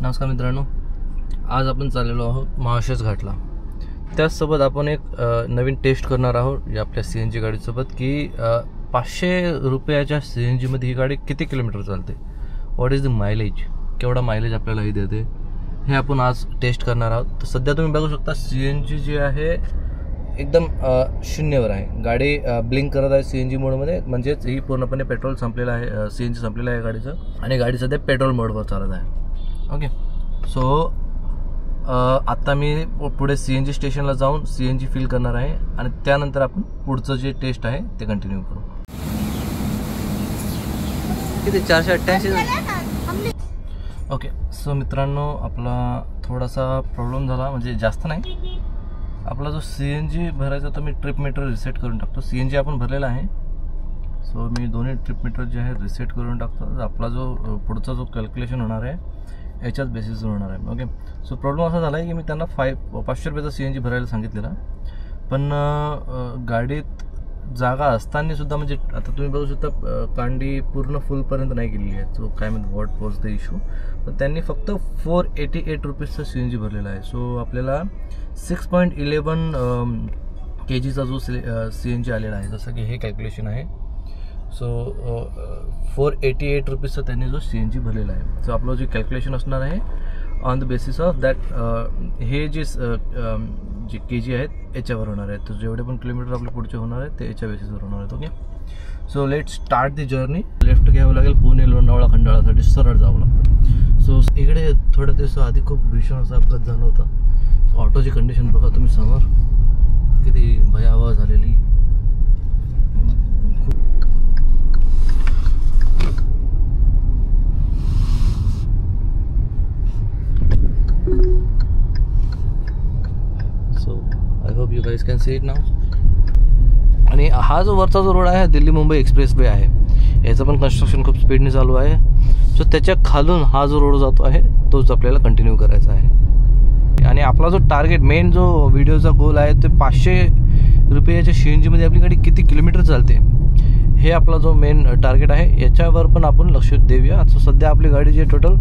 नमस्कार मित्रांनो, आज आपण चाललेलो आहोत महाशेज घाटला. त्याचसोबत आपण एक नवीन टेस्ट करणार आहोत या आपल्या CNG गाडीसोबत की 500 रुपयाच्या CNG मध्ये ही गाडी किती किलोमीटर चालते, व्हॉट इज द मायलेज, केवढा मायलेज आपल्याला ही देते हे आपण आज टेस्ट करणार आहोत. तर सध्या तुम्ही बघू शकता CNG जी आहे एकदम शून्यावर आहे. गाडी ब्लिंक करत आहे CNG मोडमध्ये, म्हणजेच ही पूर्णपणे पेट्रोल संपलेलं आहे, CNG संपलेलं आहे गाडीचं आणि गाडी सध्या पेट्रोल मोडवर चालत आहे. ओके, सो आता मी पुढे CNG स्टेशनला जाऊन CNG फिल करणार आहे आणि त्यानंतर आपण पुढचं जे टेस्ट आहे ते कंटिन्यू करू. किती 488. ओके, सो मित्रांनो, आपला थोडासा प्रॉब्लेम झाला, म्हणजे जास्त नाही. आपला जो CNG भरायचा तो मी ट्रिप मीटर रिसेट करून टाकतो. CNG आपण भरलेला आहे, सो मी दोन्ही ट्रिप मीटर जे आहे रिसेट करून टाकतो. आपला जो पुढचा जो कॅल्क्युलेशन होणार आहे याच्याच बेसिसवर होणार आहे. ओके, सो प्रॉब्लेम असा झाला आहे की मी त्यांना 500 रुपयाचा CNG भरायला सांगितलेला, पण गाडीत जागा असताना सुद्धा, म्हणजे आता तुम्ही बघू शकता कांडी पूर्ण फुलपर्यंत नाही गेलेली आहे. सो काय म्हणतात, व्हॉट वॉज द इश्यू, पण त्यांनी फक्त 488 रुपीजचा CNG भरलेला आहे. सो आपल्याला 6.11 kgचा जो CNG आलेला आहे, जसं की हे कॅल्क्युलेशन आहे. सो 488 रुपीजचा त्यांनी जो CNG भरलेला आहे. सो आपलं जे कॅल्क्युलेशन असणार आहे on the basis of that, हे जे KG आहेत याच्यावर होणार आहेत. तर जेवढे पण किलोमीटर आपले पुढचे होणार आहेत ते याच्या बेसिसवर होणार आहेत. Okay, so let start the journey. Left घ्यावं लागेल, पुणे लोणावळा खंडाळासाठी सरळ जावं लागतं. सो इकडे थोड्या दिवसाआधी खूप भीषण असा अपघात झाला होता. सो ऑटोची कंडिशन बघा तुम्ही समोर, किती भयावह झालेली. Hope you guys can see it now. आणि हा जो वरचा जो रोड आहे दिल्ली मुंबई एक्सप्रेस वे आहे, याचं पण कन्स्ट्रक्शन खूप स्पीडने चालू आहे. सो त्याच्या खालून हा जो रोड जातो आहे तोच आपल्याला कंटिन्यू करायचा आहे. आणि आपला जो टार्गेट, मेन जो व्हिडिओचा गोल आहे, ते 500 रुपयाच्या CNG मध्ये आपली गाडी किती किलोमीटर चालते हे आपला जो मेन टार्गेट आहे, याच्यावर पण आपण लक्ष देऊया. सो सध्या आपली गाडी जी टोटल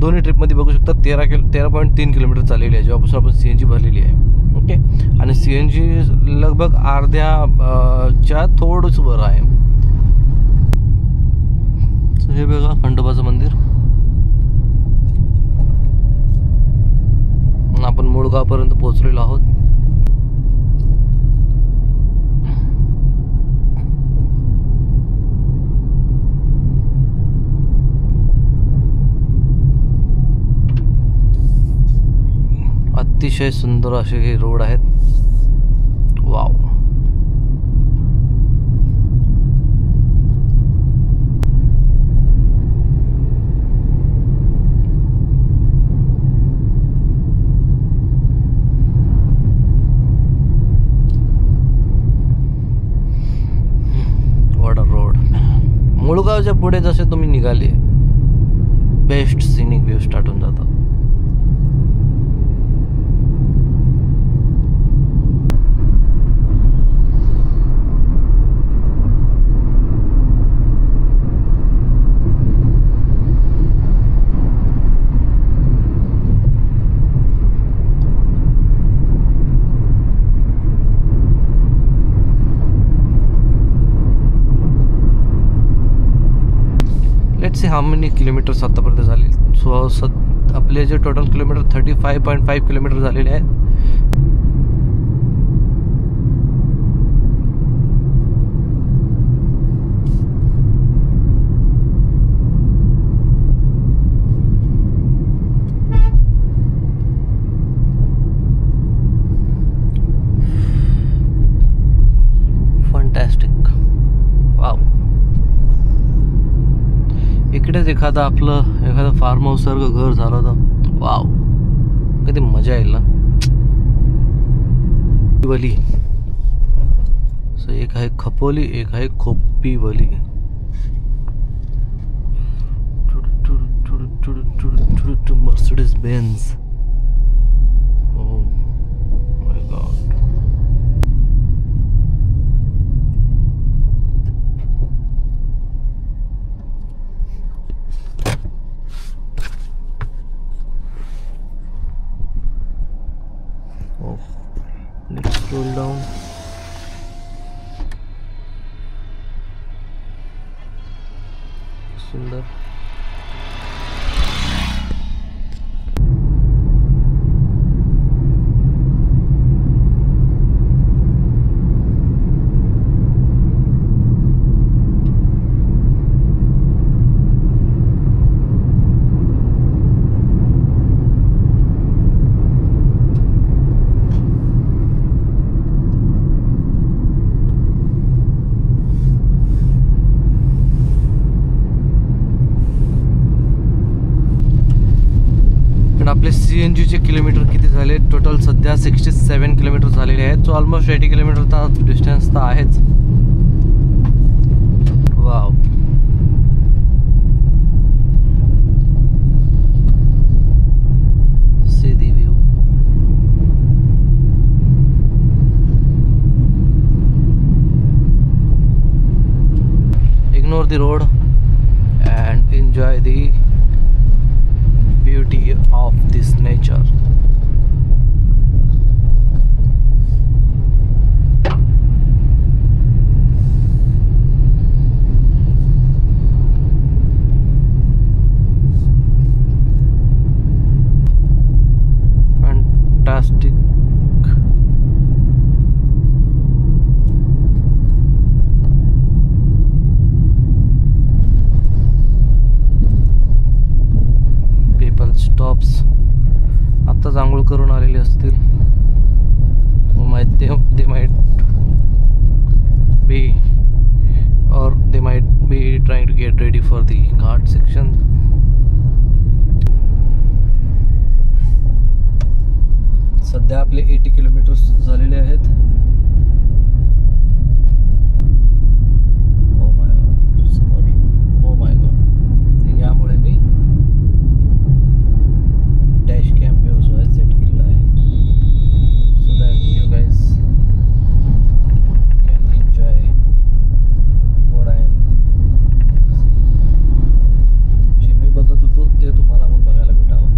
दोन्ही ट्रिपमध्ये बघू शकता 13.3 किलोमीटर चाललेली आहे जेव्हापासून आपण CNG भरलेली आहे. ओके, आणि CNG लगभग अर्ध्याच्या थोडंच वर आहे. हे बघा खंडोबाचं मंदिर. आपण मुळगावपर्यंत पोहोचलेलो आहोत. अतिशय सुंदर असे हे रोड आहेत. वाव, व्हॉट अ रोड. मुळगावच्या पुढे जसे तुम्ही निघाले, बेस्ट सिनिक व्ह्यू स्टार्ट होऊन जातात. से how many किलोमीटर्स आतापर्यंत झाले. सो आपले जे टोटल किलोमीटर 35.5 किलोमीटर झालेले आहेत. फंटॅस्टिक. वाव, इकडेच एखादं फार्म हाऊस सारखं घर झालं होतं. वाव, किती मजा येईल ना. वली, सो एक आहे खपोली, एक आहे Khopivali. Mercedes Benz. Oh my God. Scroll down. सुंदर. आपले CNG चे किलोमीटर किती झाले टोटल? सध्या 67 किलोमीटर झालेले आहेत. सो ऑलमोस्ट 80 किलोमीटरचा डिस्टन्स तर आहेच. Wow. See the view. Ignore the road and enjoy the beauty of this nature. Fantastic. Stops आत्ताच आंघोळ करून आलेले असतील. they might be or they might be trying to get ready for the ghat section. सध्या आपले 80 kilometre झालेले आहेत. Oh my God. यामुळे मी डॅश कॅम व्यू जो आहे सेट केलेला आहे so that you guys can enjoy what I am. जे मी बघत होतो ते तुम्हाला पण बघायला भेटावं.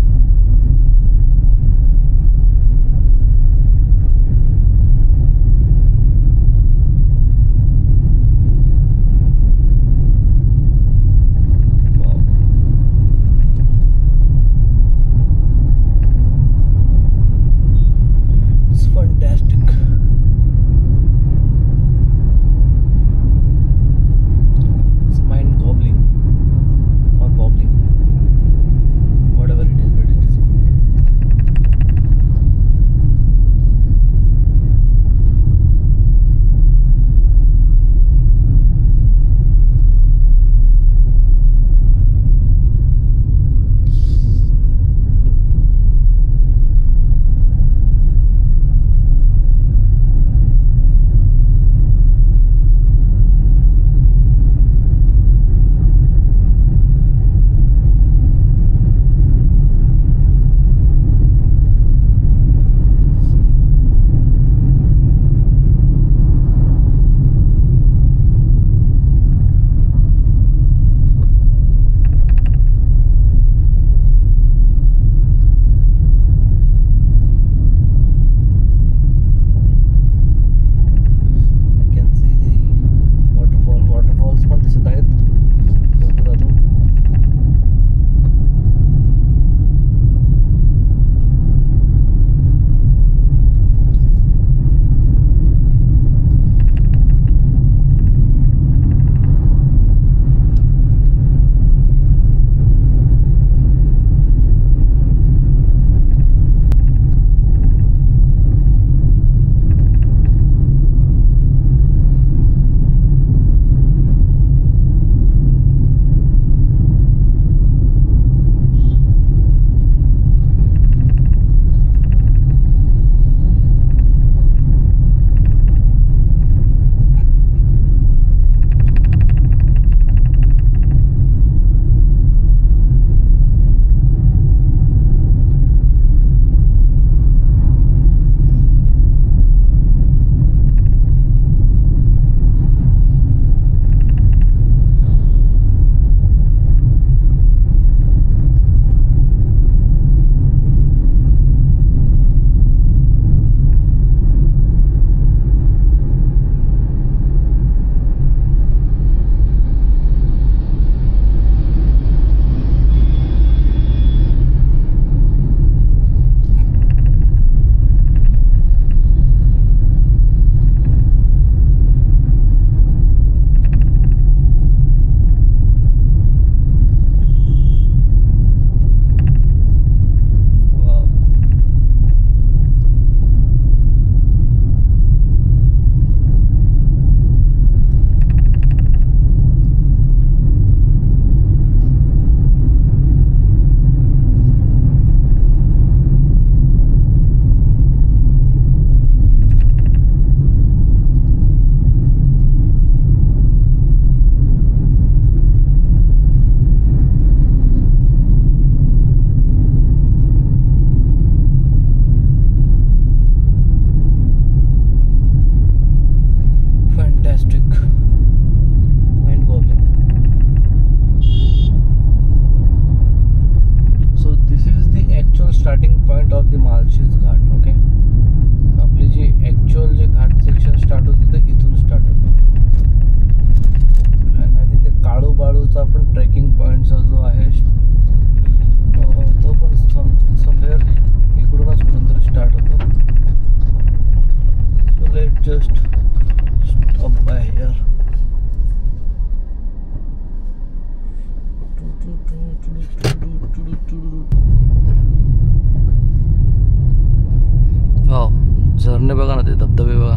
वाव, झरणे बघा ना, ते धबधबे बघा,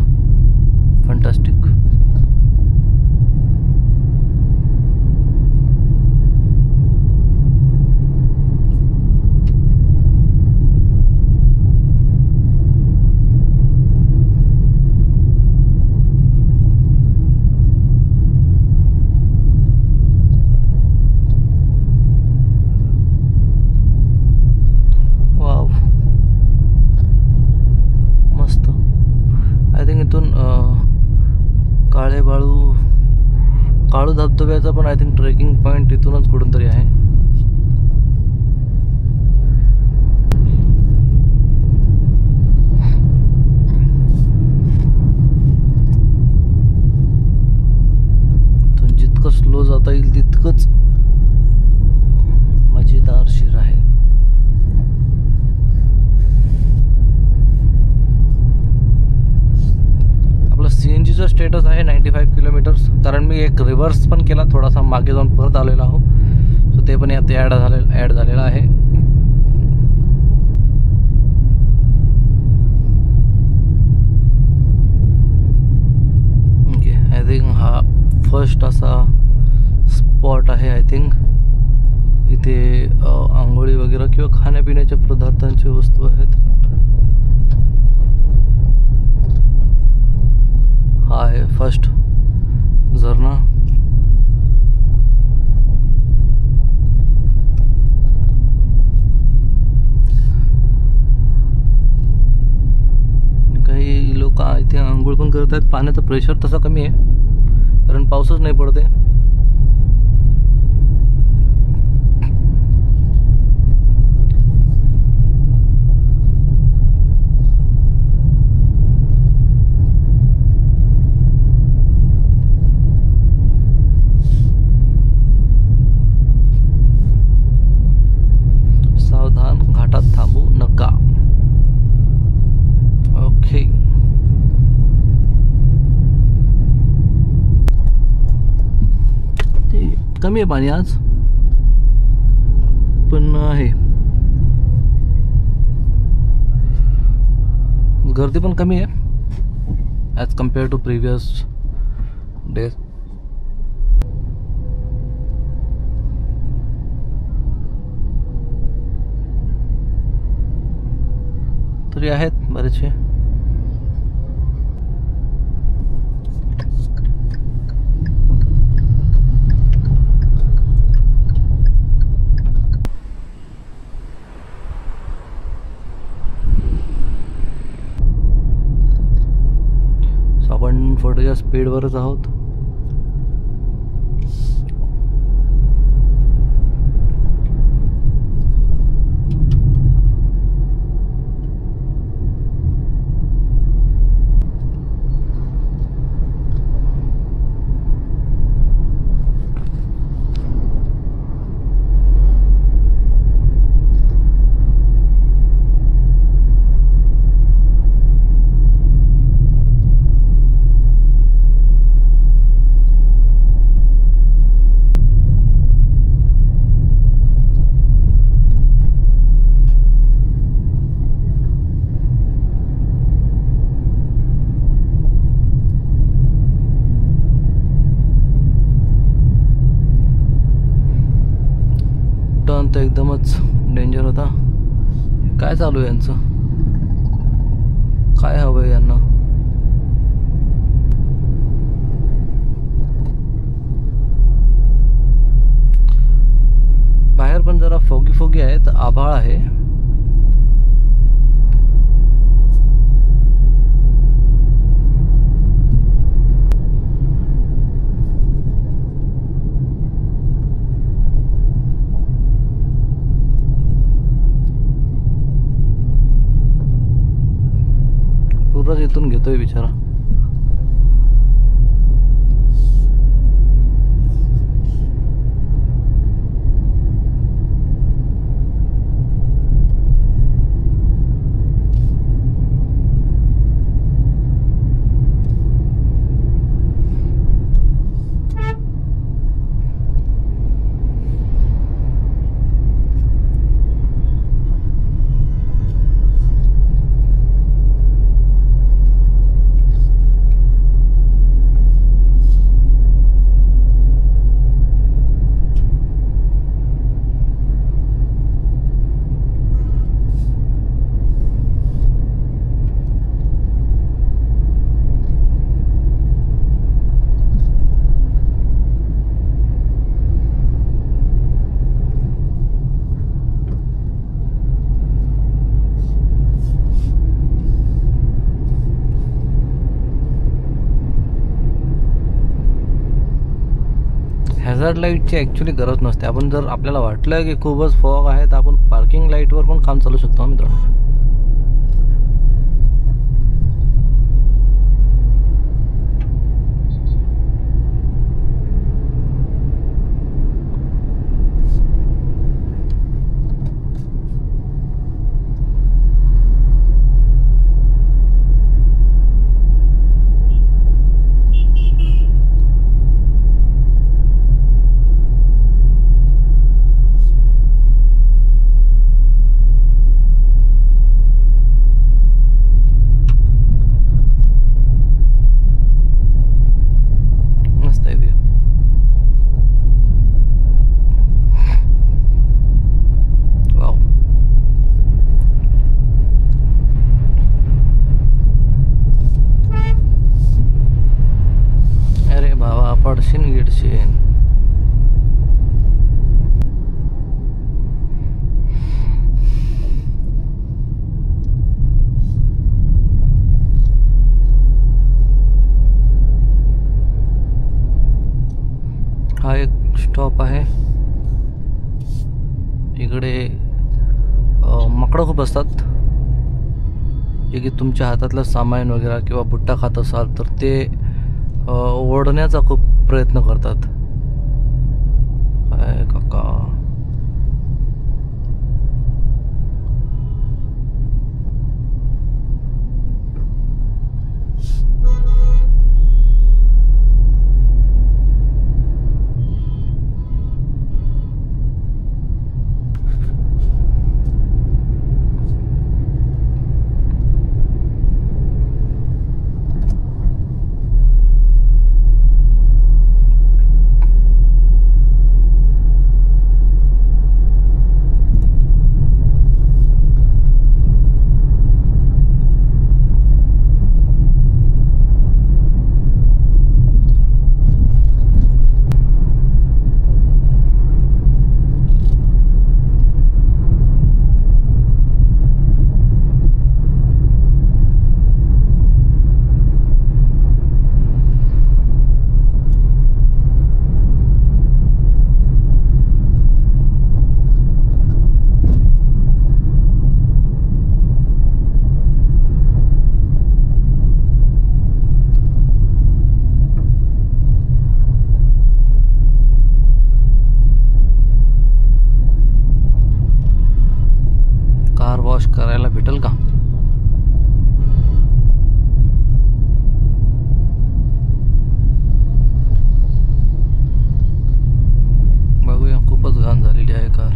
फंटास्टिक. काळू धबधब्याचा पण आय थिंक ट्रेकिंग पॉईंट इथूनच कुठून तरी आहे. जितकं स्लो जाता येईल तितकंच मजेदार शिर आहे. CNGचा स्टेटस आहे 95 किलोमीटर्स. कारण मी एक रिव्हर्स पण केला, थोडासा मागे जाऊन परत आलेला आहो, सो ते पण यात ॲड झालेलं आहे. ओके, आय थिंक हा फर्स्ट असा स्पॉट आहे आय थिंक. इथे आंघोळी वगैरे किंवा खाण्यापिण्याच्या पदार्थांची वस्तू आहेत. हा आहे फर्स्ट झरणा. काही लोक इथे आंघोळ पण करत आहेत. पाण्याचं प्रेशर तसं कमी आहे कारण पाऊसच नाही पडते. कमी आहे पाणी आज, पण आहे गर्दी पण कमी आहे as compared to previous days. तरी आहेत बरेचसे. आपण 40च्या स्पीडवरच आहोत. टर्न तर एकदमच डेंजर होता. काय चालू आहे यांचं, काय हवं आहे यांना. बाहेर पण जरा फोगी आहे, तर आभाळ आहे. पूर्णच इथून घेतोय बिचारा. हॅझार्ड लाईटची ॲक्च्युली गरज नसते. आपण जर आपल्याला वाटलं की खूपच फॉग आहे तर आपण पार्किंग लाईटवर पण काम चालू शकतो मित्रांनो. पडशीन गिडशीन. हा एक स्टॉप आहे. इकडे माकडं खूप असतात जे की तुमच्या हातातलं सामान वगैरे किंवा बुट्टा खात असाल तर ते ओढण्याचा खूप प्रयत्न करतात. काय काका, कार वॉश करायला भेटेल का? बघूया, खूपच घाण झालेली आहे कार.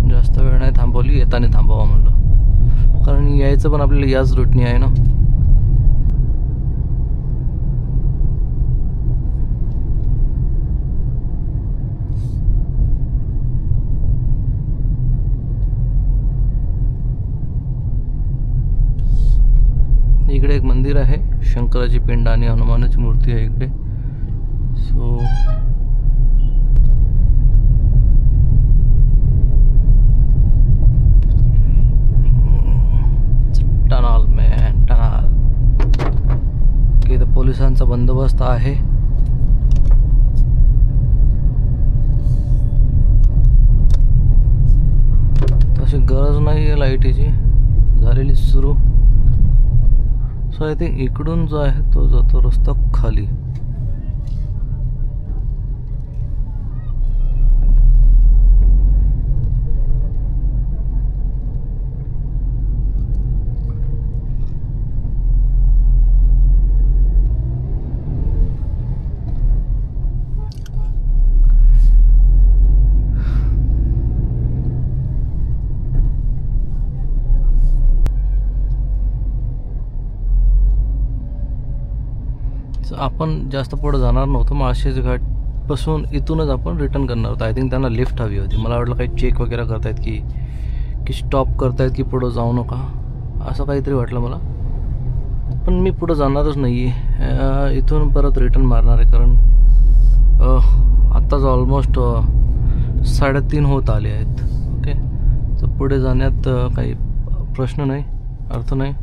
जास्त वेळ नाही थांबवली, येताना थांबवा म्हणलं, कारण यायचं पण आपल्याला याच रूटनी आहे ना. इकडे एक मंदिर आहे, शंकराची पिंड आणि हनुमानाची मूर्ती आहे इकडे. सो टनल मॅन, टनल. इथं पोलिसांचा बंदोबस्त आहे. तशी गरज नाही आहे लाईटीची, झालेली सुरू. सो आय थिंक इकडून जो आहे तो जातो रस्ता खाली. आपण जास्त पुढे जाणार नव्हतो. माळशेज घाटपासून इथूनच आपण रिटर्न करणार होतो. आय थिंक त्यांना लिफ्ट हवी होती. मला वाटलं काही चेक वगैरे करतायत की स्टॉप करतायत की पुढं जाऊ नका, असं काहीतरी वाटलं मला. पण मी पुढं जाणारच नाही आहे, इथून परत रिटर्न मारणार आहे. कारण आत्ताच ऑलमोस्ट 3:30 होत आले आहेत. ओके, तर पुढे जाण्यात काही प्रश्न नाही, अर्थ नाही.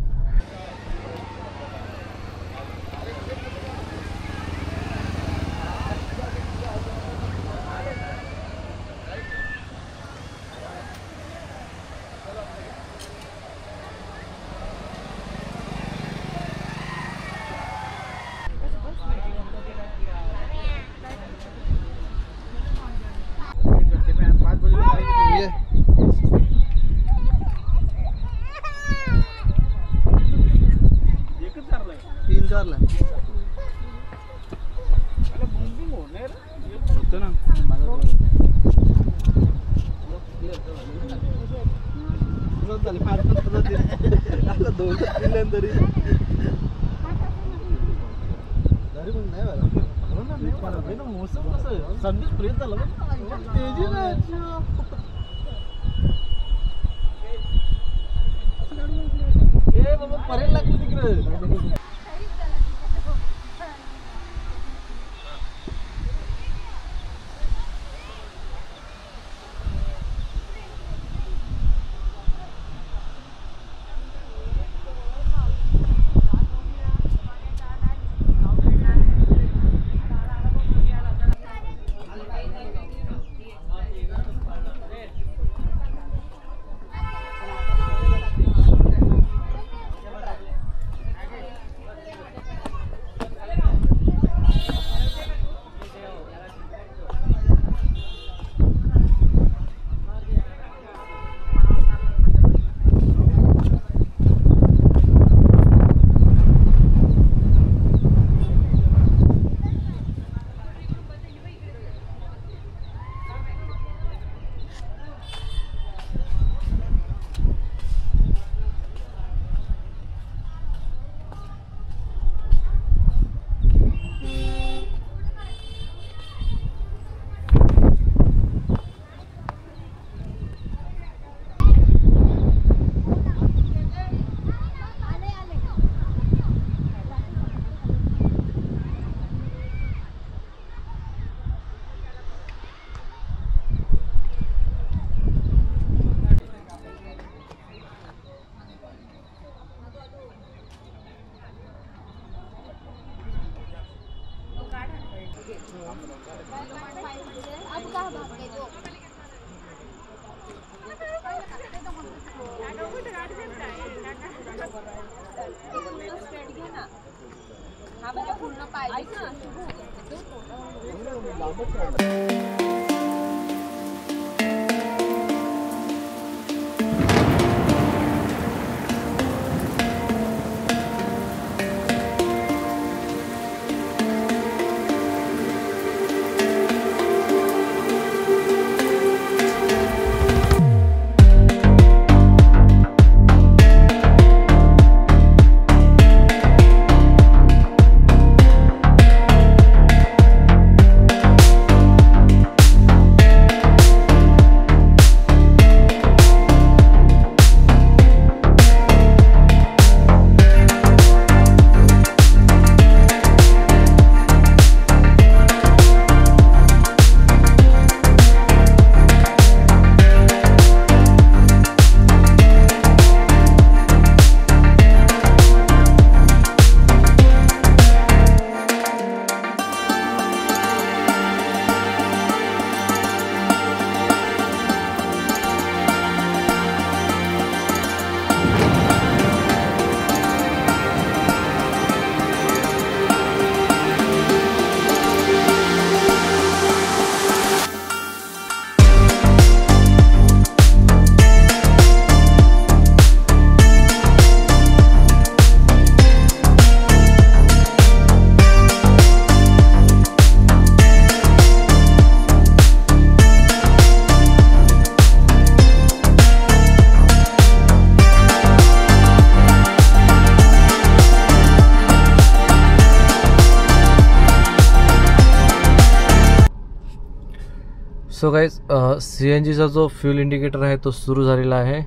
सो गाइज CNG चा जो फ्यूल इंडिकेटर आहे तो सुरू झालेला आहे.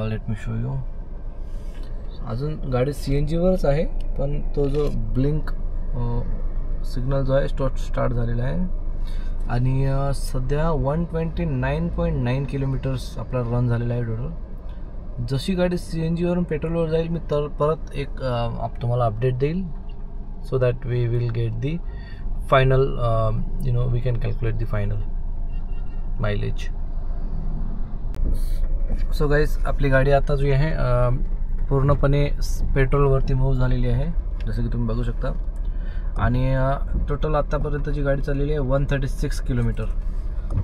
Let me show you. अजून गाडी CNG वरच आहे, पण तो जो ब्लिंक सिग्नल जो आहे स्टार्ट झालेला आहे. आणि सध्या 129.9 किलोमीटर्स आपला रन झालेला आहे टोटल. जशी गाडी CNG वरून पेट्रोलवर जाईल मी तर परत एक तुम्हाला अपडेट देईल, so that we will get the final we can calculate the final mileage. So guys, आपली गाडी आता जी आहे पूर्णपणे पेट्रोलवरती मूव्ह झालेली आहे, जसं की तुम्ही बघू शकता. आणि टोटल आत्तापर्यंतची गाडी चाललेली आहे 136 किलोमीटर,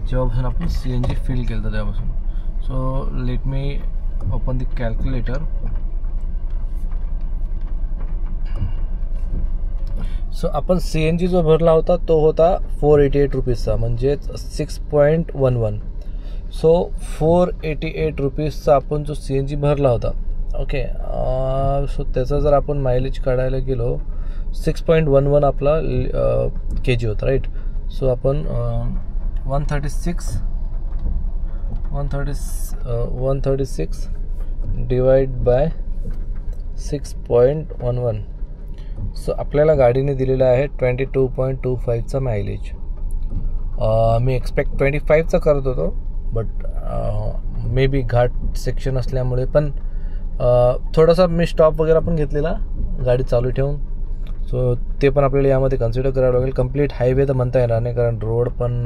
जेव्हापासून आपण CNG फिल केलं होतं तेव्हापासून. So let me open the calculator. So आपण CNG जो भरला होता तो होता 488 रुपीजचा, म्हणजेच 6.11. सो 488 रुपीजचा आपण जो CNG भरला होता, ओके. सो त्याचा जर आपण मायलेज काढायला गेलो 6.11 आपला kg होता, राईट. सो आपण 136 डिवाइड बाय 6.11. सो आपल्याला गाडीने दिलेला आहे 22.25चा मायलेज. मी एक्सपेक्ट 25चा करत होतो, but may be Ghat section असल्यामुळे पण थोडासा मी स्टॉप वगैरे पण घेतलेला गाडी चालू ठेवून. सो ते पण आपल्याला यामध्ये कन्सिडर करावं लागेल. कंप्लीट हायवे तर म्हणता येणार नाही, कारण रोड पण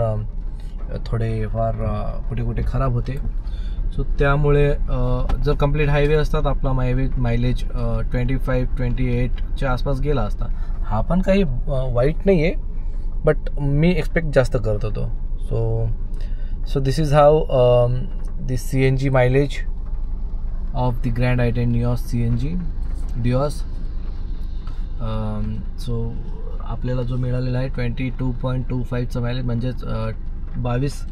थोडेफार कुठे खराब होते. सो त्यामुळे जर कंप्लीट हायवे असतात आपला मायलेज 25-28च्या आसपास गेला असता. हा पण काही वाईट नाही आहे, बट मी एक्सपेक्ट जास्त करत होतो. So this is how the CNG mileage of the grand i10 Nios CNG Dios. So आपल्याला जो मिळालेला आहे 22.25चा मायलेज, म्हणजेच 22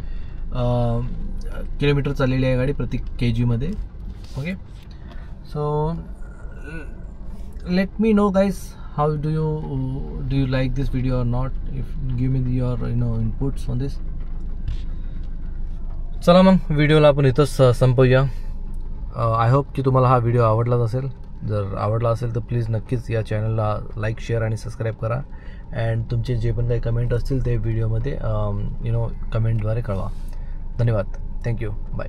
किलोमीटर चाललेली आहे गाडी प्रति kg मध्ये. Okay. So let me know guys, how do you like this video or not. If give me your inputs on this. चला मग व्हिडिओला आपण इथंच संपवूया. आय होप की तुम्हाला हा व्हिडिओ आवडलाच असेल. जर आवडला असेल तर प्लीज नक्कीच या चॅनलला लाईक, शेअर आणि सबस्क्राईब करा. अँड तुमचे जे पण काही कमेंट असतील ते व्हिडिओमध्ये कमेंटद्वारे कळवा. धन्यवाद. थँक्यू. बाय.